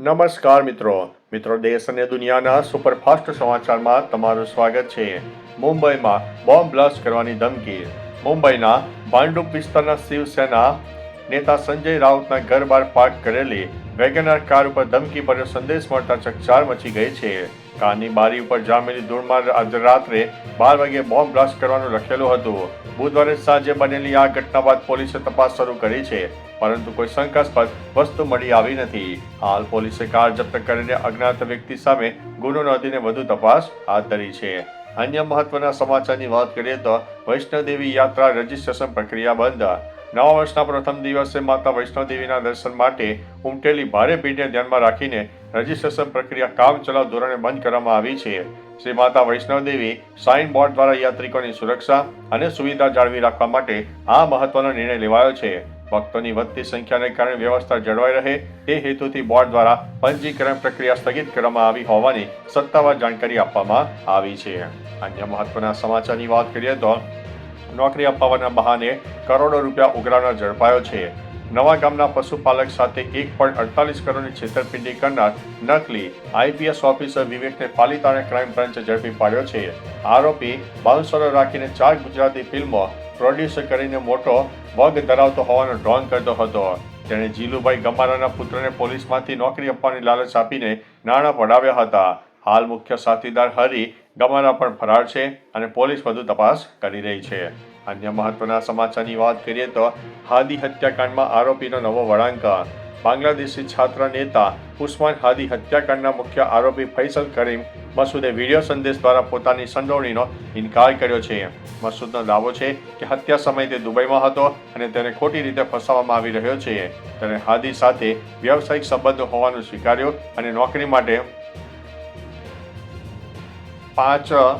નમસ્કાર મિત્રો દેશ અને દુનિયાના સુપરફાસ્ટ સમાચારમાં તમારું સ્વાગત છે। મુંબઈમાં બોમ્બ બ્લાસ્ટ કરવાની ધમકી। મુંબઈના ભાંડુપ વિસ્તારના શિવસેના નેતા સંજય રાઉતના ઘર બહાર પાર્ક કરેલી વેગેનાર કાર ઉપર ધમકી ભર્યો સંદેશ મળતા ચકચાર મચી ગઈ છે। કારની બારી ઉપર જામેલી ધૂળમાં આજે રાત્રે 12 વાગે બોમ્બ બ્લાસ્ટ કરવાનું લખેલું હતું। બુધવારે સાંજે બનેલી આ ઘટના બાદ પોલીસે તપાસ શરૂ કરી છે, પરંતુ કોઈ શંકાસ્પદ વસ્તુ મળી આવી નથી। હાલ પોલીસે કાર જપ્ત કરીને અજ્ઞાત વ્યક્તિ સામે ગુનો નોંધીને વધુ તપાસ હાથ ધરી છે। અન્ય મહત્વના સમાચારની વાત કરીએ તો વૈષ્ણોદેવી યાત્રા રજીસ્ટ્રેશન પ્રક્રિયા બંધ। નવા વર્ષના પ્રથમ દિવસે માતા વૈષ્ણોદેવીના દર્શન માટે ઉમટેલી ભારે ભીડને ધ્યાનમાં રાખીને રજીસ્ટ્રેશન પ્રક્રિયા કામચલાઉ ધોરણે બંધ કરવામાં આવી છે। શ્રી માતા વૈષ્ણોદેવી સાઇન બોર્ડ દ્વારા યાત્રિકોની સુરક્ષા અને સુવિધા જાળવી રાખવા માટે આ મહત્વનો નિર્ણય લેવાયો છે। ભક્તોની વધતી સંખ્યાને કારણે વ્યવસ્થા જળવાઈ રહે તે હેતુથી બોર્ડ દ્વારા પંજીકરણ પ્રક્રિયા સ્થગિત કરવામાં આવી હોવાની સત્તાવાર જાણકારી આપવામાં આવી છે। અન્ય મહત્વના સમાચારની વાત કરીએ તો નોકરી અપાવવાના બહાને કરોડો રૂપિયા ઉઘરાવનાર ઝડપાયો છે। નવા ગામના પશુપાલક સાથે 1.48 કરોડની છેતરપિંડી કરનાર નકલી આઈપીએસ ઓફિસર વિવેકને પાલિતાણા ક્રાઇમ બ્રાન્ચે ઝડપી પાડ્યો છે। આરોપી બાઉન્સરો રાખીને 4 ગુજરાતી ફિલ્મો પ્રોડ્યુસ કરીને મોટો વગ ધરાવતો હોવાનો ઢોંગ કરતો હતો। તેણે જીલુભાઈ ગમારાના પુત્રને પોલીસમાંથી નોકરી આપવાની લાલચ આપીને નાણાં પડાવ્યા હતા। હાલ મુખ્ય સાથીદાર હરી ગમારા પણ ફરાર છે અને પોલીસ વધુ તપાસ કરી રહી છે। અન્ય મહત્વના સમાચારની વાત કરીએ તો હાદી હત્યાકાંડમાં આરોપીનો નવો વળાંક। બાંગ્લાદેશી છાત્ર નેતા ઉસ્માન હાદી હત્યાકાંડના મુખ્ય આરોપી ફૈસલ કરીમ મસૂદે વિડીયો સંદેશ દ્વારા પોતાની સંડોવણીનો ઇનકાર કર્યો છે। મસૂદનો દાવો છે કે હત્યા સમયે તે દુબઈમાં હતો અને તેને ખોટી રીતે ફસાવવામાં આવી રહ્યો છે। તેણે હાદી સાથે વ્યવસાયિક સંબંધો હોવાનું સ્વીકાર્યું અને નોકરી માટે 5%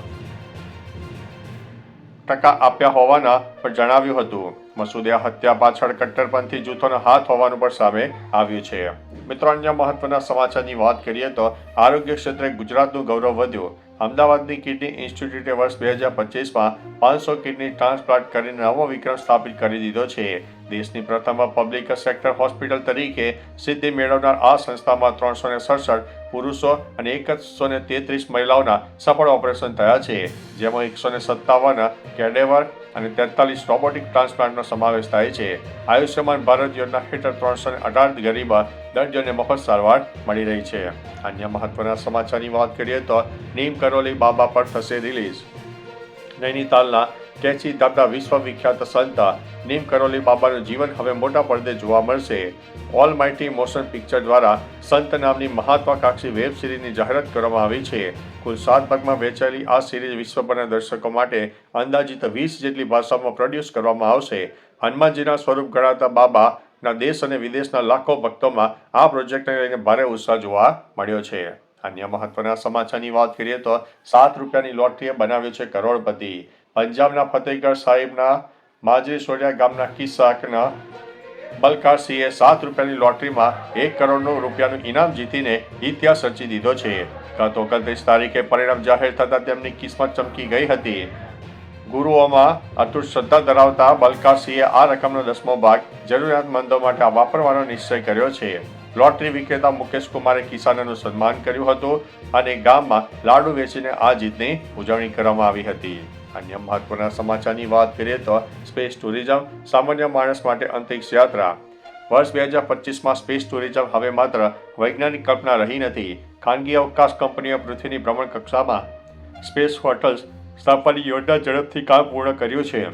આપ્યા હોવાના પણ જણાવ્યું હતું। મસૂદે આ હત્યા પાછળ કટ્ટરપંથી જૂથોનો હાથ હોવાનું પણ સામે આવ્યું છે। મિત્રો, અન્ય મહત્વના સમાચારની વાત કરીએ તો આરોગ્ય ક્ષેત્રે ગુજરાતનું ગૌરવ વધ્યું। અમદાવાદની કિડની ઇન્સ્ટિટ્યૂટે વર્ષ 2025માં 500 કિડની ટ્રાન્સપ્લાન્ટ કરીને નવો વિક્રમ સ્થાપિત કરી દીધો છે। દેશની પ્રથમ પબ્લિક સેક્ટર હોસ્પિટલ તરીકે સિદ્ધિ મેળવનાર આ સંસ્થામાં 367 પુરુષો અને 133 મહિલાઓના સફળ ઓપરેશન થયા છે, જેમાં 157 કેડેવર અને 43 રોબોટિક ટ્રાન્સપ્લાન્ટનો સમાવેશ થાય છે। આયુષ્યમાન ભારત યોજના હેઠળ 318 ગરીબ દર્દીઓને મફત સારવાર મળી રહી છે। અન્ય મહત્વના સમાચારની વાત કરીએ તો નીમ કરોલી બાબા પર થશે રિલીઝ। નૈનીતાલના કેચી ધાબડા વિશ્વવિખ્યાત સંત નીમ કરોલી બાબાનું જીવન હવે મોટા પડદે જોવા મળશે। ઓલ માઇટી મોશન પિક્ચર દ્વારા સંત નામની મહત્વાકાંક્ષી વેબ સિરીઝની જાહેરાત કરવામાં આવી છે। કુલ 7 ભાગમાં વહેંચાયેલી આ સિરીઝ વિશ્વભરના દર્શકો માટે અંદાજિત 20 જેટલી ભાષામાં પ્રોડ્યુસ કરવામાં આવશે। હનુમાનજીના સ્વરૂપ ગણાતા બાબાના દેશ અને વિદેશના લાખો ભક્તોમાં આ પ્રોજેક્ટને લઈને ભારે ઉત્સાહ જોવા મળ્યો છે। અન્ય મહત્વના સમાચારની વાત કરીએ તો 7 રૂપિયાની લોટરીએ બનાવ્યો છે કરોડપતિ। પંજાબના ફતેહગઢ સાહિબના માજરી સોડિયા ગામના કિસ્સાકના બલકારસિંહે 7 રૂપિયાની લોટરીમાં 1 કરોડ રૂપિયાનું ઇનામ જીતીને ઇતિહાસ રચી દીધો છે। ગત 29 તારીખે પરિણામ જાહેર થતાં તેમની કિસ્મત ચમકી ગઈ હતી। ગુરુઓમાં અતૂટ શ્રદ્ધા ધરાવતા બલકારસિંહે આ રકમનો 10મો ભાગ જરૂરિયાતમંદો માટે વાપરવાનો નિશ્ચય કર્યો છે। લોટરી વિક્રેતા મુકેશ કુમારે કિસાનોનું સન્માન કર્યું હતું અને ગામમાં લાડુ વેચીને આ જીતની ઉજવણી કરવામાં આવી હતી। અન્ય મહત્વના સમાચારની વાત કરીએ તો સ્પેસ ટુરિઝમ સામાન્ય માણસ માટે અંતરિક્ષ યાત્રા। વર્ષ 2025માં સ્પેસ ટુરિઝમ હવે માત્ર વૈજ્ઞાનિક કલ્પના રહી નથી। ખાનગી અવકાશ કંપનીઓ પૃથ્વીની ભ્રમણ કક્ષામાં સ્પેસ હોટલ્સ સ્થાપવાની યોજના ઝડપથી કામ પૂર્ણ કર્યું છે।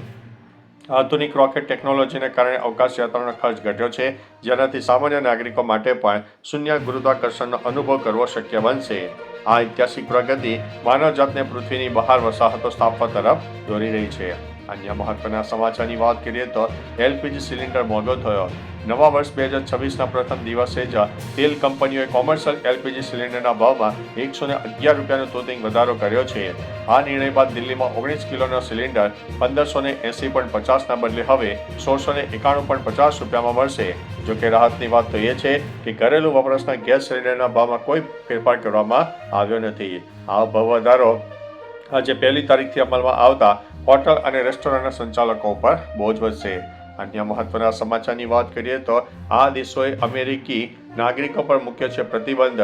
આધુનિક રોકેટ ટેકનોલોજીને કારણે અવકાશ યાત્રાનો ખર્ચ ઘટ્યો છે, જેનાથી સામાન્ય નાગરિકો માટે પણ શૂન્ય ગુરુત્વાકર્ષણનો અનુભવ કરવો શક્ય બનશે। આ ઐતિહાસિક પ્રગતિ માનવજાતને પૃથ્વીની બહાર વસાહતો સ્થાપવા તરફ દોરી રહી છે। અન્ય મહત્વના સમાચારની વાત કરીએ તો એલપીજી સિલિન્ડર મોંઘો થયો। નવા વર્ષ 2026ના પ્રથમ દિવસે જ તેલ કંપનીઓએ કોમર્શિયલ એલપીજી સિલિન્ડરના ભાવમાં 111 રૂપિયાનો તોતિંગ વધારો કર્યો છે। આ નિર્ણય બાદ દિલ્હીમાં 19 કિલોનો સિલિન્ડર 1580.50ના બદલે હવે 1691.50 રૂપિયામાં મળશે। જોકે રાહતની વાત તો એ છે કે ઘરેલું વપરાશના ગેસ સિલિન્ડરના ભાવમાં કોઈ ફેરફાર કરવામાં આવ્યો નથી। આ ભાવ વધારો આજે 1 તારીખથી અમલમાં આવતા હોટલ અને રેસ્ટોરન્ટના સંચાલકો પર બોજ વધશે। અન્ય મહત્વના સમાચારની વાત કરીએ તો આ દેશોએ અમેરિકી નાગરિકો પર મૂક્યો છે પ્રતિબંધ.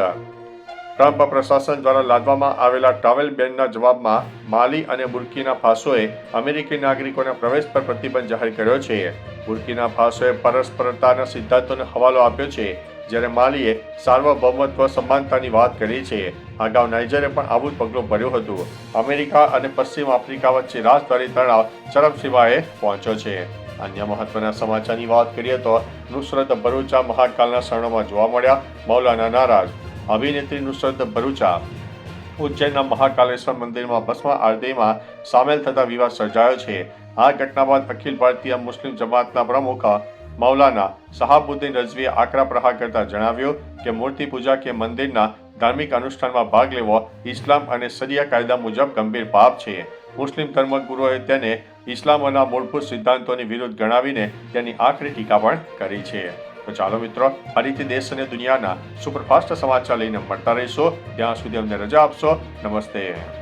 ટ્રમ્પ પ્રશાસન દ્વારા લાદવામાં આવેલા ટ્રાવેલ બેનના જવાબમાં માલી અને બુર્કિના ફાસોએ અમેરિકી નાગરિકોના પ્રવેશ પર પ્રતિબંધ જાહેર કર્યો છે. બુર્કિના ફાસોએ પરસ્પરતાના સિદ્ધાંતોનો હવાલો આપ્યો છે, જ્યારે માલીએ સાર્વભૌમત્વ સમાનતાની વાત કરી છે. અગાઉ નાઇજરે પણ આવું જ પગલું ભર્યું હતું. અમેરિકા અને પશ્ચિમ આફ્રિકા વચ્ચે રાજદ્વારી તણાવ ચરમસીમાએ પહોંચ્યો છે. અન્ય મહત્વના સમાચારની વાત કરીએ તો નુસરત ભરૂચા મહાકાલના શરણોમાં જોવા મળ્યા, મૌલાના નારાજ. અભિનેત્રી નુસરત ભરૂચા ઉજ્જૈનના મહાકાલેશ્વર મંદિરમાં ભસ્મ આરતીમાં સામેલ થતા વિવાદ સર્જાયો છે. આ ઘટના બાદ અખિલ ભારતીય મુસ્લિમ જમાતના પ્રમુખ મૌલાના શહાબુદ્દીન રઝવીએ આકરા પ્રહાર કરતા જણાવ્યું કે મૂર્તિ પૂજા કે મંદિરના ધાર્મિક અનુષ્ઠાનમાં ભાગ લેવો ઇસ્લામ અને શરિયા કાયદા મુજબ ગંભીર પાપ છે. મુસ્લિમ ધર્મગુરુઓએ તેને ઇસ્લામના મૂળભૂત સિદ્ધાંતોની વિરુદ્ધ ગણાવીને તેની આકરી ટીકા પણ કરી છે. તો ચાલો મિત્રો, ફરીથી દેશ અને દુનિયાના સુપરફાસ્ટ સમાચાર લઈને મળતા રહીશો. ત્યાં સુધી અમને રજા આપશો. નમસ્તે.